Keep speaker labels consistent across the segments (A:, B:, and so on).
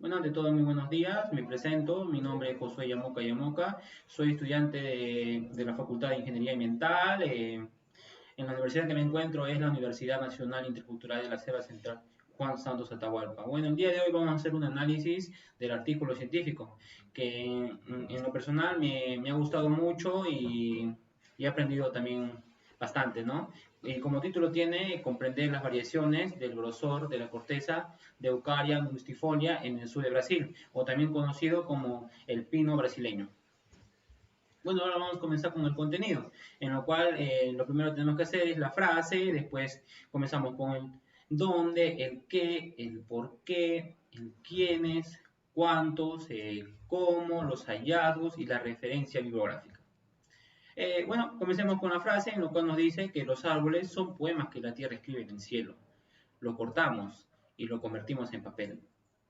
A: Bueno, ante todo, muy buenos días. Me presento. Mi nombre es Josué Yamoca Yamoca. Soy estudiante de la Facultad de Ingeniería Ambiental. En la universidad que me encuentro es la Universidad Nacional Intercultural de la Selva Central Juan Santos Atahualpa. Bueno, el día de hoy vamos a hacer un análisis del artículo científico que en lo personal me ha gustado mucho y he aprendido también bastante, ¿no? Y como título tiene comprender las variaciones del grosor de la corteza de Eucaria angustifolia en el sur de Brasil, o también conocido como el pino brasileño. Bueno, ahora vamos a comenzar con el contenido, en lo cual lo primero que tenemos que hacer es la frase, después comenzamos con el dónde, el qué, el por qué, el quiénes, cuántos, el cómo, los hallazgos y la referencia bibliográfica. Bueno, comencemos con la frase en la cual nos dice que los árboles son poemas que la tierra escribe en el cielo. Lo cortamos y lo convertimos en papel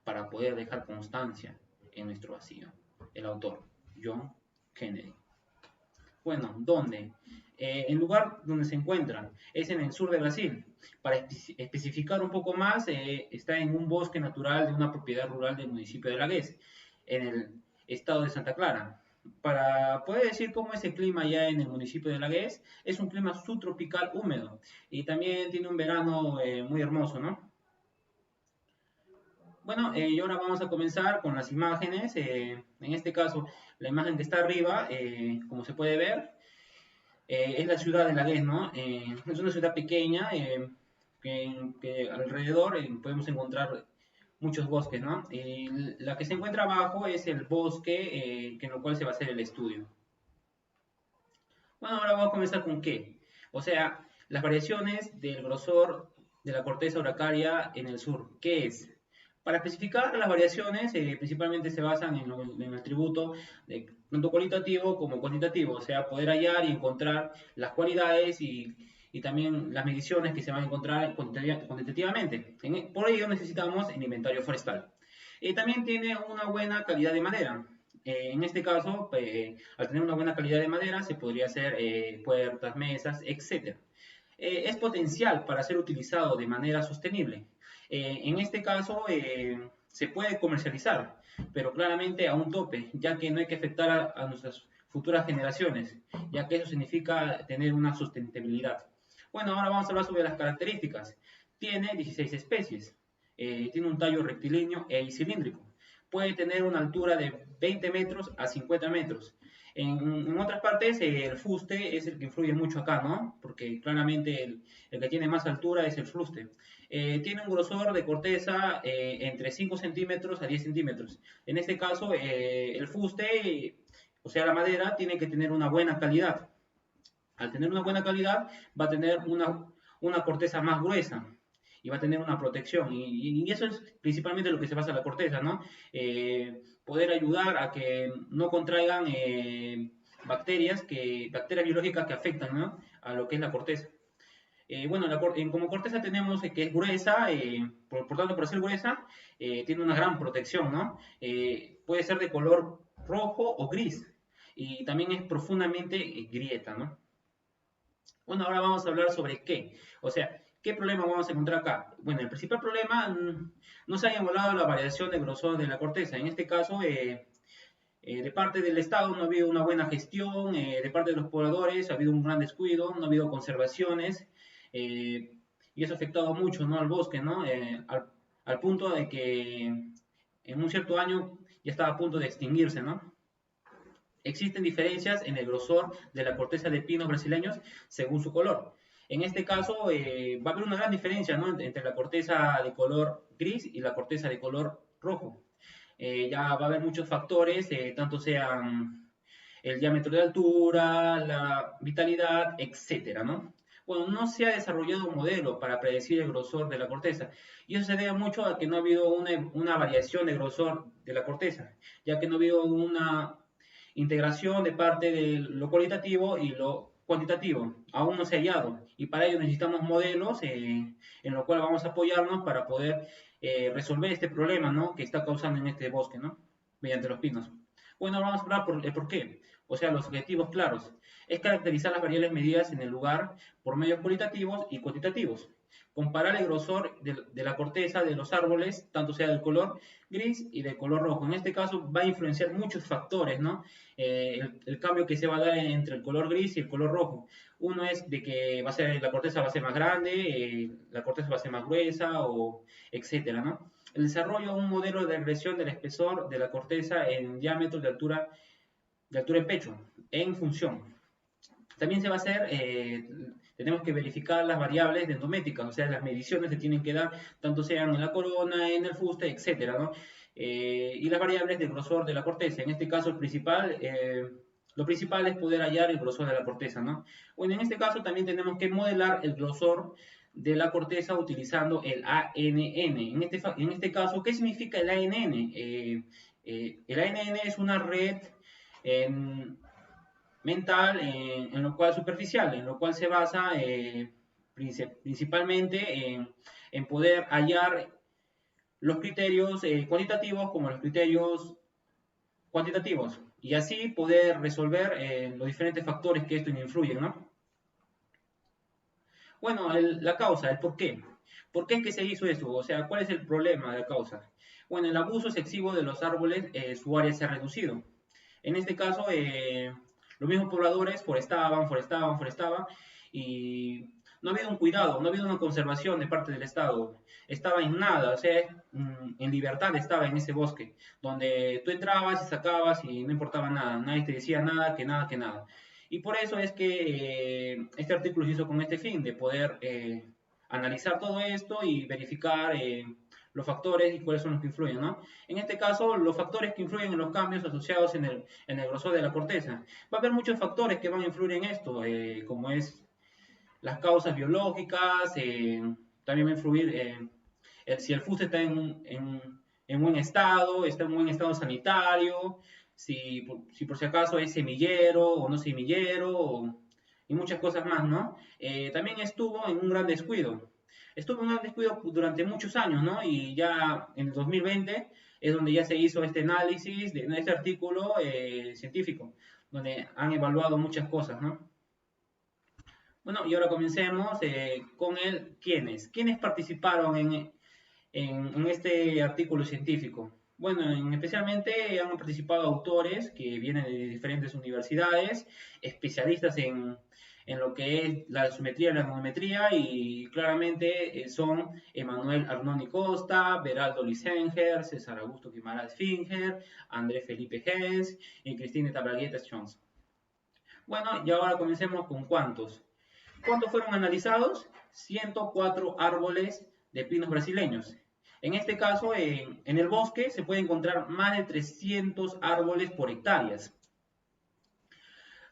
A: para poder dejar constancia en nuestro vacío. El autor, John Kennedy. Bueno, ¿dónde? El lugar donde se encuentran es en el sur de Brasil. Para especificar un poco más, está en un bosque natural de una propiedad rural del municipio de Lagués, en el estado de Santa Clara. Para poder decir cómo es el clima ya en el municipio de Lagués, es un clima subtropical húmedo y también tiene un verano muy hermoso, ¿no? Bueno, y ahora vamos a comenzar con las imágenes. En este caso, la imagen que está arriba, como se puede ver, es la ciudad de Lagués, ¿no? Es una ciudad pequeña que alrededor podemos encontrar muchos bosques, ¿no? Y la que se encuentra abajo es el bosque en el cual se va a hacer el estudio. Bueno, ahora vamos a comenzar con qué. O sea, las variaciones del grosor de la corteza urticaria en el sur. ¿Qué es? Para especificar las variaciones, principalmente se basan en el atributo tanto cualitativo como cuantitativo, o sea, poder hallar y encontrar las cualidades y también las mediciones que se van a encontrar cuantitativamente. Por ello necesitamos el inventario forestal. También tiene una buena calidad de madera. En este caso, al tener una buena calidad de madera, se podría hacer puertas, mesas, etc. Es potencial para ser utilizado de manera sostenible. En este caso, se puede comercializar, pero claramente a un tope, ya que no hay que afectar a nuestras futuras generaciones, ya que eso significa tener una sustentabilidad. Bueno, ahora vamos a hablar sobre las características. Tiene 16 especies, tiene un tallo rectilíneo e cilíndrico, puede tener una altura de 20 metros a 50 metros. En otras partes, el fuste es el que influye mucho acá, ¿no? Porque claramente el que tiene más altura es el fuste. Tiene un grosor de corteza entre 5 centímetros a 10 centímetros. En este caso, el fuste, o sea, la madera, tiene que tener una buena calidad. Al tener una buena calidad, va a tener una corteza más gruesa y va a tener una protección. Y eso es principalmente lo que se basa en la corteza, ¿no? Poder ayudar a que no contraigan bacterias biológicas que afectan, ¿no? A lo que es la corteza. Bueno, como corteza tenemos que es gruesa, por tanto, por ser gruesa, tiene una gran protección, ¿no? Puede ser de color rojo o gris y también es profundamente grieta, ¿no? Bueno, ahora vamos a hablar sobre qué. O sea, ¿qué problema vamos a encontrar acá? Bueno, el principal problema no se ha evaluado la variación de grosor de la corteza. En este caso, de parte del Estado no ha habido una buena gestión, de parte de los pobladores ha habido un gran descuido, no ha habido conservaciones, y eso ha afectado mucho, ¿no? Al bosque, ¿no? Al punto de que en un cierto año ya estaba a punto de extinguirse, ¿no? Existen diferencias en el grosor de la corteza de pinos brasileños según su color. En este caso, va a haber una gran diferencia, ¿no? Entre la corteza de color gris y la corteza de color rojo. Ya va a haber muchos factores, tanto sean el diámetro de altura, la vitalidad, etcétera, ¿no? Bueno, no se ha desarrollado un modelo para predecir el grosor de la corteza, y eso se debe mucho a que no ha habido una variación de grosor de la corteza, ya que no ha habido una integración de parte de lo cualitativo y lo cuantitativo. Aún no se ha hallado y para ello necesitamos modelos en los cuales vamos a apoyarnos para poder resolver este problema, ¿no? Que está causando en este bosque, ¿no? Mediante los pinos. Bueno, vamos a hablar por qué. o sea, los objetivos claros, es caracterizar las variables medidas en el lugar por medios cualitativos y cuantitativos. Comparar el grosor de la corteza de los árboles, tanto sea del color gris y del color rojo. En este caso va a influenciar muchos factores, ¿no? El cambio que se va a dar entre el color gris y el color rojo. Uno es de que la corteza va a ser más grande, la corteza va a ser más gruesa, o etcétera, ¿no? El desarrollo de un modelo de regresión del espesor de la corteza en diámetros de altura en pecho, en función. También se va a hacer, tenemos que verificar las variables dendrométricas, o sea, las mediciones se tienen que dar, tanto sean en la corona, en el fuste, etcétera, ¿no? Y las variables del grosor de la corteza. En este caso, lo principal es poder hallar el grosor de la corteza, ¿no? Bueno, en este caso también tenemos que modelar el grosor de la corteza utilizando el ANN. En este caso, ¿qué significa el ANN? El ANN es una red mental en lo cual superficial, en lo cual se basa principalmente en poder hallar los criterios cuantitativos como los criterios cuantitativos y así poder resolver los diferentes factores que esto influyen, ¿no? Bueno, la causa, el por qué. ¿Por qué es que se hizo eso? O sea, ¿cuál es el problema de la causa? Bueno, el abuso excesivo de los árboles, su área se ha reducido. En este caso, los mismos pobladores forestaban y no ha habido un cuidado, no ha habido una conservación de parte del Estado. Estaba en nada, o sea, en libertad estaba en ese bosque, donde tú entrabas y sacabas y no importaba nada, nadie te decía nada, que nada, que nada. Y por eso es que este artículo se hizo con este fin, de poder analizar todo esto y verificar los factores y cuáles son los que influyen, ¿no? En este caso, los factores que influyen en los cambios asociados en el grosor de la corteza. Va a haber muchos factores que van a influir en esto, como es las causas biológicas, también va a influir si el fuste está en buen estado, está en buen estado sanitario, si por si acaso es semillero o no semillero, y muchas cosas más, ¿no? También estuvo en un gran descuido. Estuvo en un gran descuido durante muchos años, ¿no? Y ya en el 2020 es donde ya se hizo este análisis de este artículo científico, donde han evaluado muchas cosas, ¿no? Bueno, y ahora comencemos con el quiénes. ¿Quiénes participaron en este artículo científico? Bueno, especialmente han participado autores que vienen de diferentes universidades, especialistas en lo que es la geometría y la nanometría, y claramente son Emanuel Arnoni Costa, Beraldo Lisenger, César Augusto Guimaraes Finger, André Felipe Hens y Cristina Tabragueta Jones. Bueno, y ahora comencemos con cuántos. ¿Cuántos fueron analizados? 104 árboles de pinos brasileños. En este caso, en el bosque se puede encontrar más de 300 árboles por hectáreas.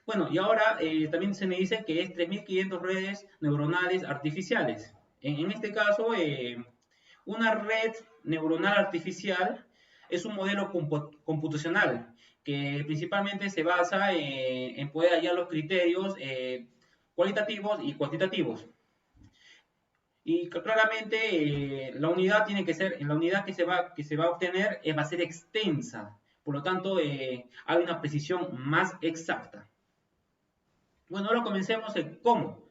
A: Bueno, y ahora también se me dice que es 3.500 redes neuronales artificiales. En este caso, una red neuronal artificial es un modelo computacional que principalmente se basa en poder hallar los criterios cualitativos y cuantitativos. Y claramente la unidad tiene que ser, la unidad que se va a obtener va a ser extensa, por lo tanto hay una precisión más exacta. Bueno, ahora comencemos en cómo.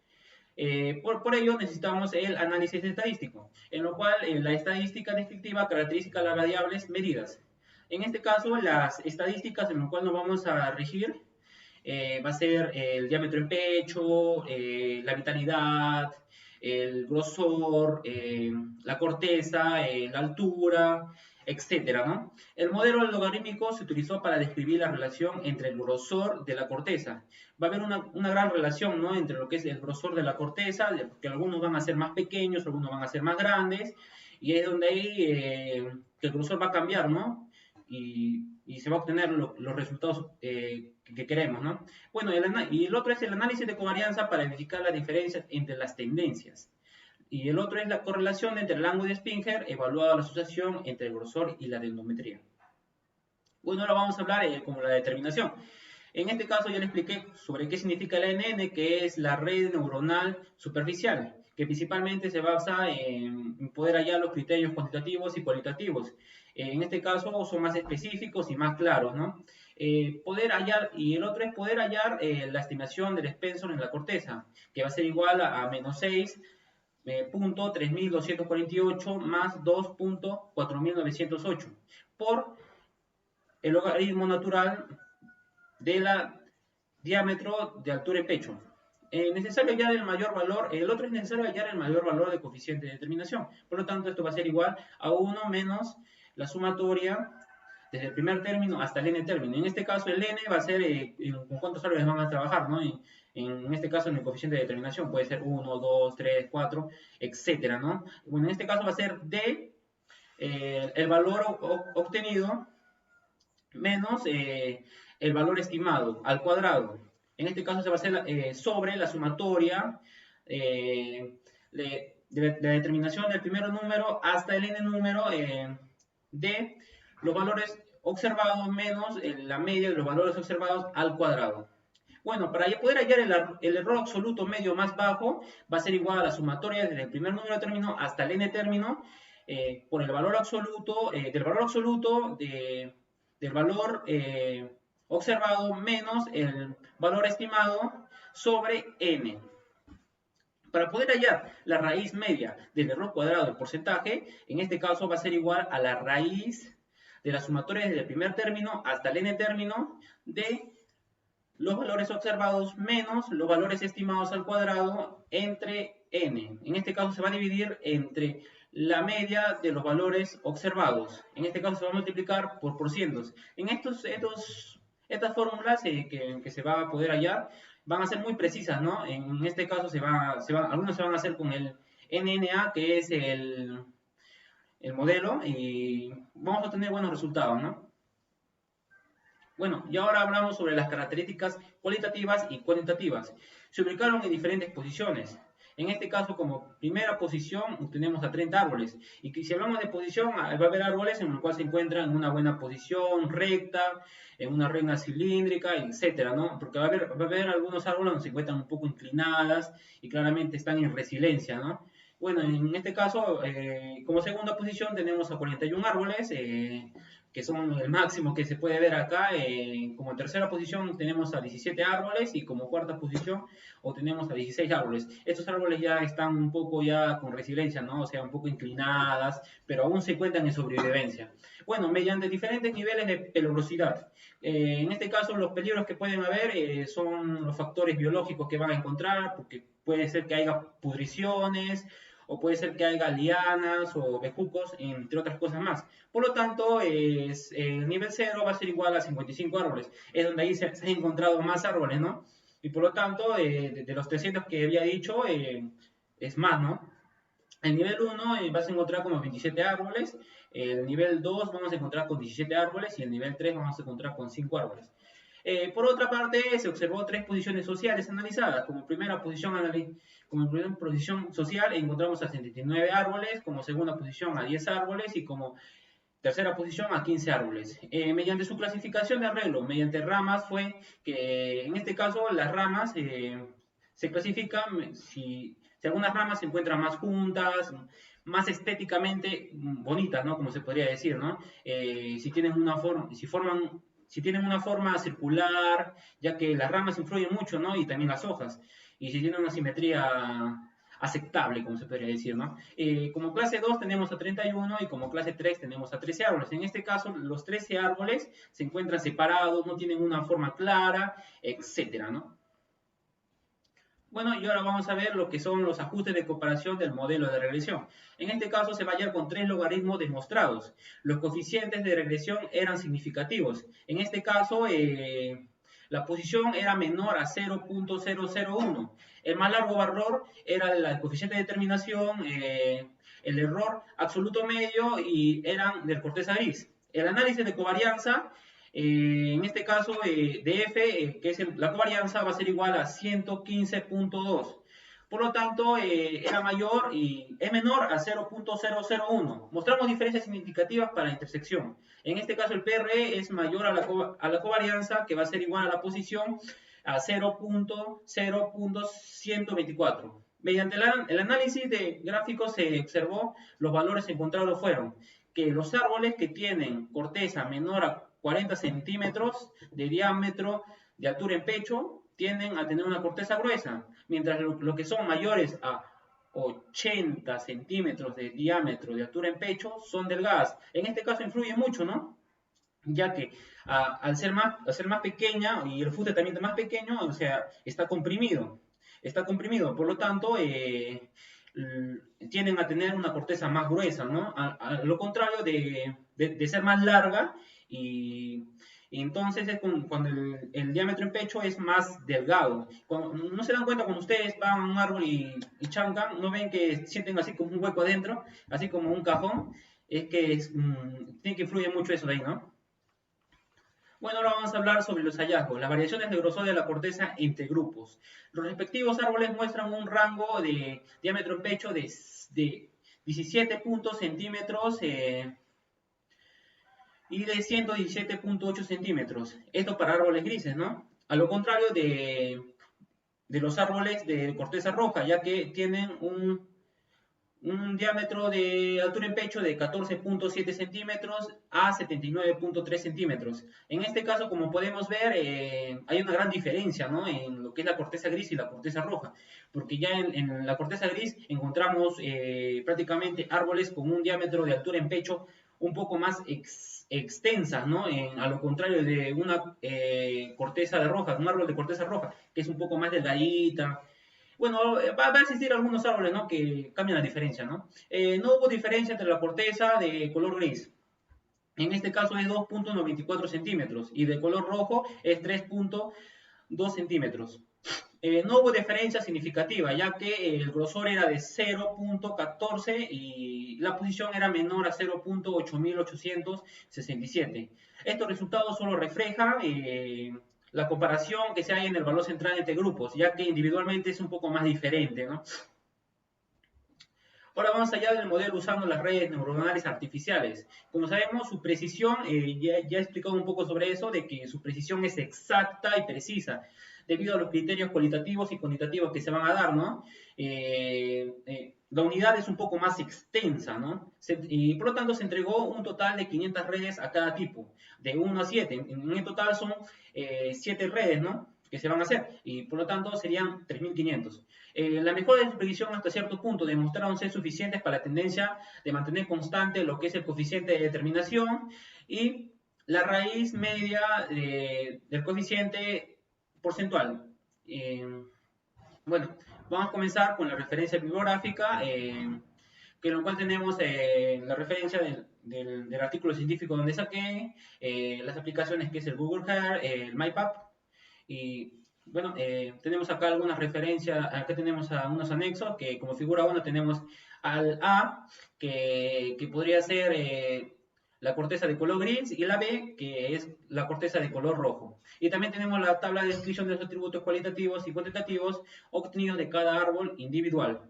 A: Por ello necesitamos el análisis estadístico, en lo cual la estadística descriptiva caracteriza las variables medidas. En este caso, las estadísticas en lo cual nos vamos a regir va a ser el diámetro en pecho, la vitalidad, el grosor, la corteza, la altura, etcétera, ¿no? El modelo logarítmico se utilizó para describir la relación entre el grosor de la corteza. Va a haber una gran relación, ¿no?, entre lo que es el grosor de la corteza, que algunos van a ser más pequeños, algunos van a ser más grandes, y es donde ahí que el grosor va a cambiar, ¿no? Y se va a obtener los resultados que queremos, ¿no? Bueno, y el otro es el análisis de covarianza para verificar las diferencias entre las tendencias. Y el otro es la correlación entre el ángulo de Spinger, evaluado la asociación entre el grosor y la dendrometría. Bueno, ahora vamos a hablar como la determinación. En este caso ya le expliqué sobre qué significa el ANN, que es la red neuronal superficial, que principalmente se basa en poder hallar los criterios cuantitativos y cualitativos. En este caso son más específicos y más claros, ¿no? poder hallar, y el otro es poder hallar la estimación del Spencer en la corteza, que va a ser igual a menos 6 punto 3248 más 2.4908 por el logaritmo natural de la diámetro de altura de pecho. Necesario hallar el mayor valor, el otro es necesario hallar el mayor valor de coeficiente de determinación. Por lo tanto, esto va a ser igual a 1 menos la sumatoria desde el primer término hasta el n término. En este caso, el n va a ser con cuántos árboles van a trabajar, ¿no? En este caso, en el coeficiente de determinación puede ser 1, 2, 3, 4, etcétera, ¿no? Bueno, en este caso va a ser d, el valor obtenido menos el valor estimado al cuadrado. En este caso se va a hacer sobre la sumatoria de la determinación del primer número hasta el n número de los valores observados menos la media de los valores observados al cuadrado. Bueno, para poder hallar el error absoluto medio más bajo, va a ser igual a la sumatoria desde el primer número de término hasta el n término por el valor absoluto, del valor absoluto del valor observado menos el valor estimado sobre n. Para poder hallar la raíz media del error cuadrado del porcentaje, en este caso va a ser igual a la raíz de la sumatoria desde el primer término hasta el n término de los valores observados menos los valores estimados al cuadrado entre n. En este caso se va a dividir entre la media de los valores observados. En este caso se va a multiplicar por cientos. En estas fórmulas que se va a poder hallar van a ser muy precisas, ¿no? En este caso algunos se van a hacer con el NNA, que es el modelo, y vamos a tener buenos resultados, ¿no? Bueno, y ahora hablamos sobre las características cualitativas y cuantitativas. Se ubicaron en diferentes posiciones. En este caso, como primera posición, tenemos a 30 árboles. Y que si hablamos de posición, va a haber árboles en los cuales se encuentran en una buena posición, recta, en una regla cilíndrica, etcétera, ¿no? Porque va a haber algunos árboles donde se encuentran un poco inclinadas y claramente están en resiliencia, ¿no? Bueno, en este caso, como segunda posición tenemos a 41 árboles, que son el máximo que se puede ver acá. Como tercera posición tenemos a 17 árboles y como cuarta posición obtenemos a 16 árboles. Estos árboles ya están un poco ya con resiliencia, ¿no? O sea, un poco inclinadas, pero aún se encuentran en sobrevivencia. Bueno, mediante diferentes niveles de peligrosidad. En este caso, los peligros que pueden haber son los factores biológicos que van a encontrar, porque puede ser que haya pudriciones, o puede ser que haya lianas o bejucos, entre otras cosas más. Por lo tanto, el nivel 0 va a ser igual a 55 árboles. Es donde ahí se han encontrado más árboles, ¿no? Y por lo tanto, de los 300 que había dicho, es más, ¿no? El nivel 1 vas a encontrar como 27 árboles, el nivel 2 vamos a encontrar con 17 árboles y el nivel 3 vamos a encontrar con 5 árboles. Por otra parte, se observó 3 posiciones sociales analizadas. Como primera posición social encontramos a 79 árboles, como segunda posición a 10 árboles y como tercera posición a 15 árboles. Mediante su clasificación de arreglo, mediante ramas, fue que en este caso las ramas se clasifican si algunas ramas se encuentran más juntas, más estéticamente bonitas, ¿no? Como se podría decir, ¿no? Si tienen una forma, si tienen una forma circular, ya que las ramas influyen mucho, ¿no? Y también las hojas. Y si tienen una simetría aceptable, como se podría decir, ¿no? Como clase 2 tenemos a 31 y como clase 3 tenemos a 13 árboles. En este caso, los 13 árboles se encuentran separados, no tienen una forma clara, etcétera, ¿no? Bueno, y ahora vamos a ver lo que son los ajustes de comparación del modelo de regresión. En este caso se va a hallar con 3 logaritmos demostrados. Los coeficientes de regresión eran significativos. En este caso, la posición era menor a 0.001. El más largo valor era el coeficiente de determinación, el error absoluto medio y eran del corteza gris. El análisis de covarianza, en este caso de F, que es la covarianza, va a ser igual a 115.2. Por lo tanto, era mayor y es menor a 0.001. Mostramos diferencias significativas para la intersección. En este caso, el PRE es mayor a la covarianza, que va a ser igual a la posición, a 0.124. Mediante el análisis de gráficos se observó los valores encontrados fueron que los árboles que tienen corteza menor a 40 centímetros de diámetro de altura en pecho tienden a tener una corteza gruesa, mientras lo que son mayores a 80 centímetros de diámetro de altura en pecho son delgadas. En este caso influye mucho, ¿no? Ya que al ser más pequeña y el fuste también es más pequeño, o sea, está comprimido, por lo tanto, tienden a tener una corteza más gruesa, ¿no? A lo contrario de ser más larga y entonces es cuando el diámetro en pecho es más delgado. No se dan cuenta cuando ustedes van a un árbol y chancan, no ven que sienten así como un hueco adentro, así como un cajón, es que tiene que influir mucho eso de ahí, ¿no? Bueno, ahora vamos a hablar sobre los hallazgos, las variaciones de grosor de la corteza entre grupos. Los respectivos árboles muestran un rango de diámetro en pecho de 17 centímetros y de 117,8 centímetros. Esto para árboles grises, ¿no? A lo contrario de los árboles de corteza roja, ya que tienen un diámetro de altura en pecho de 14,7 centímetros a 79,3 centímetros. En este caso, como podemos ver, hay una gran diferencia, ¿no? En lo que es la corteza gris y la corteza roja, porque ya en la corteza gris encontramos prácticamente árboles con un diámetro de altura en pecho un poco más extensa, ¿no? A lo contrario de una corteza de roja, un árbol de corteza roja, que es un poco más delgadita. Bueno, va a existir algunos árboles, ¿no? Que cambian la diferencia, ¿no? No hubo diferencia entre la corteza de color gris. En este caso es 2,94 centímetros y de color rojo es 3,2 centímetros. No hubo diferencia significativa, ya que el grosor era de 0,14 y la posición era menor a 0,8867. Estos resultados solo reflejan la comparación que se hay en el valor central entre grupos, ya que individualmente es un poco más diferente, ¿no? Ahora vamos allá del modelo usando las redes neuronales artificiales. Como sabemos, su precisión, ya he explicado un poco sobre eso, de que su precisión es exacta y precisa, debido a los criterios cualitativos y cuantitativos que se van a dar, ¿no? La unidad es un poco más extensa, ¿no? Y por lo tanto se entregó un total de 500 redes a cada tipo, de 1 a 7. En total son 7 redes, ¿no? Que se van a hacer, y por lo tanto serían 3.500. Las mejoras de su predicción hasta cierto punto demostraron ser suficientes para la tendencia de mantener constante lo que es el coeficiente de determinación y la raíz media del coeficiente porcentual. Bueno, vamos a comenzar con la referencia bibliográfica, que en lo cual tenemos la referencia del artículo científico donde saqué, las aplicaciones que es el Google Earth, el MyPap, y bueno, tenemos acá algunas referencias, acá tenemos a unos anexos, que como figura 1 tenemos al A, que podría ser la corteza de color gris, y la B, que es la corteza de color rojo. Y también tenemos la tabla de descripción de los atributos cualitativos y cuantitativos obtenidos de cada árbol individual.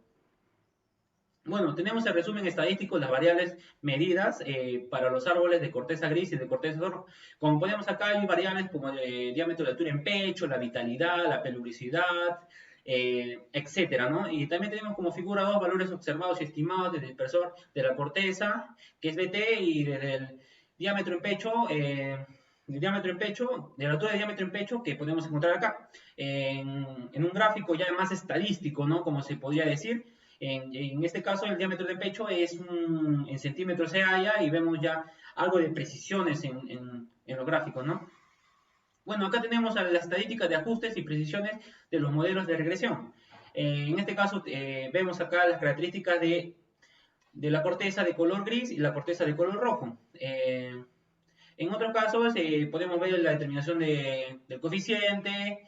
A: Bueno, tenemos el resumen estadístico, las variables medidas para los árboles de corteza gris y de corteza roja. Como podemos acá, hay variables como el diámetro de altura en pecho, la vitalidad, la pelurosidad, etcétera, ¿no? Y también tenemos como figura 2 valores observados y estimados del dispersor de la corteza, que es BT, y desde el diámetro en pecho, de la altura de diámetro en pecho que podemos encontrar acá, en un gráfico ya más estadístico, ¿no? Como se podría decir. En este caso, el diámetro de pecho es en centímetros se halla y vemos ya algo de precisiones en los gráficos, ¿no? Bueno, acá tenemos la estadística de ajustes y precisiones de los modelos de regresión. En este caso, vemos acá las características de la corteza de color gris y la corteza de color rojo. En otros casos, podemos ver la determinación del coeficiente,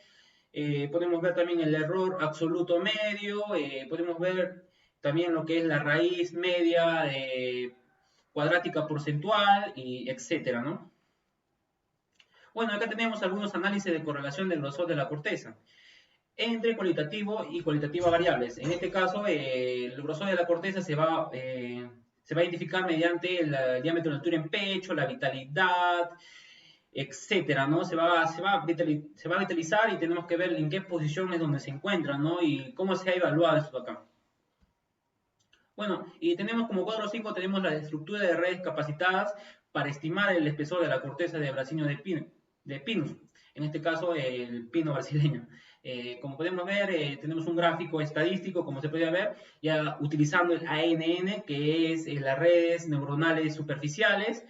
A: podemos ver también el error absoluto medio, podemos ver también lo que es la raíz media cuadrática porcentual, y etcétera, ¿no? Bueno, acá tenemos algunos análisis de correlación del grosor de la corteza entre cualitativo y cualitativa variables. En este caso, el grosor de la corteza se va a identificar mediante el diámetro de altura en pecho, la vitalidad, etcétera, ¿no? Se va a vitalizar y tenemos que ver en qué posición es donde se encuentra, ¿no? Y cómo se ha evaluado esto acá. Bueno, y tenemos como cuadro 5, tenemos la estructura de redes capacitadas para estimar el espesor de la corteza de Brasinio de Pinus, en este caso el pino brasileño. Como podemos ver, tenemos un gráfico estadístico, como se puede ver, ya utilizando el ANN, que es las redes neuronales superficiales.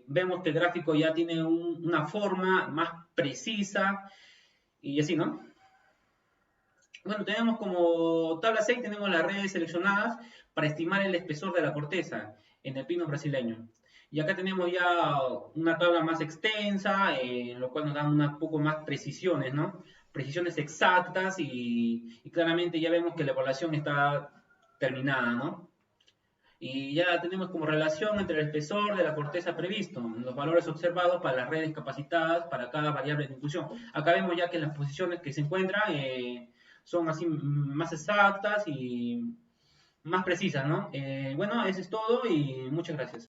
A: Vemos que el gráfico ya tiene una forma más precisa y así, ¿no? Bueno, tenemos como tabla 6, tenemos las redes seleccionadas para estimar el espesor de la corteza en el pino brasileño. Y acá tenemos ya una tabla más extensa, en lo cual nos dan un poco más precisiones, ¿no? Precisiones exactas y claramente ya vemos que la evaluación está terminada, ¿no? Y ya tenemos como relación entre el espesor de la corteza previsto, los valores observados para las redes capacitadas para cada variable de inclusión. Acá vemos ya que las posiciones que se encuentran son así más exactas y más precisas, ¿no? Bueno, eso es todo y muchas gracias.